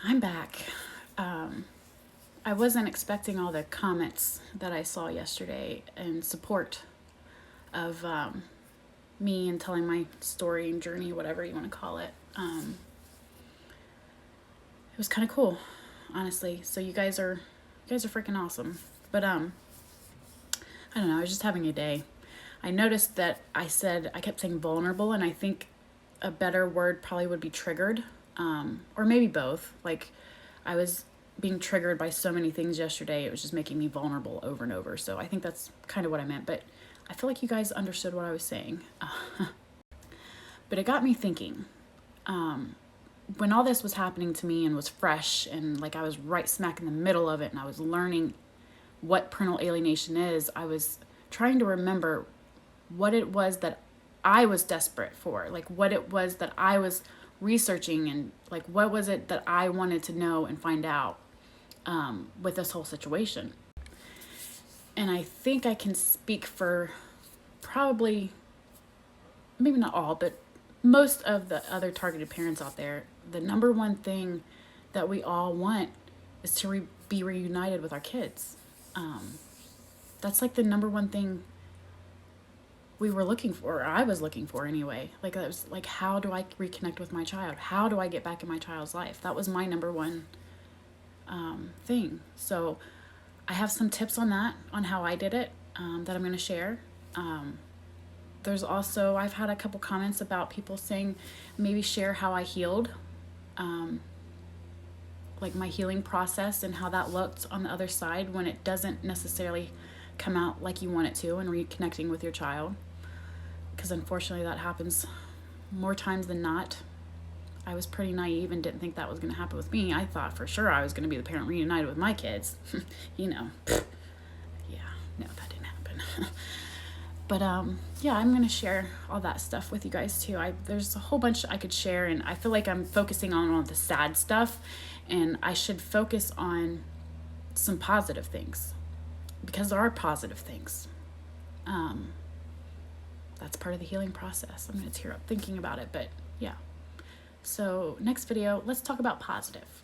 I'm back. I wasn't expecting all the comments that I saw yesterday in support of me and telling my story and journey, whatever you want to call it. It was kind of cool, honestly. So you guys are freaking awesome. But I don't know. I was just having a day. I noticed that I kept saying vulnerable, and I think a better word probably would be triggered, or maybe both. Like, I was being triggered by so many things yesterday, it was just making me vulnerable over and over. So I think that's kind of what I meant, but I feel like you guys understood what I was saying. But it got me thinking, when all this was happening to me and was fresh, and like I was right smack in the middle of it, and I was learning what parental alienation is, I was trying to remember what it was that I was desperate for, like what it was that I was researching, and like what was it that I wanted to know and find out with this whole situation. And I think I can speak for probably, maybe not all, but most of the other targeted parents out there. The number one thing that we all want is to be reunited with our kids. That's like the number one thing we were looking for, or I was looking for anyway. Like, it was like, how do I reconnect with my child? How do I get back in my child's life? That was my number one thing. So I have some tips on that, on how I did it, that I'm going to share. There's also, I've had a couple comments about people saying maybe share how I healed, like my healing process and how that looked on the other side when it doesn't necessarily come out like you want it to, and reconnecting with your child. Because unfortunately that happens more times than not. I was pretty naive and didn't think that was going to happen with me. I thought for sure I was going to be the parent reunited with my kids. Yeah, no, that didn't happen. But yeah, I'm going to share all that stuff with you guys too. There's a whole bunch I could share, and I feel like I'm focusing on all the sad stuff, and I should focus on some positive things, because there are positive things. That's part of the healing process. I'm going to tear up thinking about it, but yeah. So next video, let's talk about positive.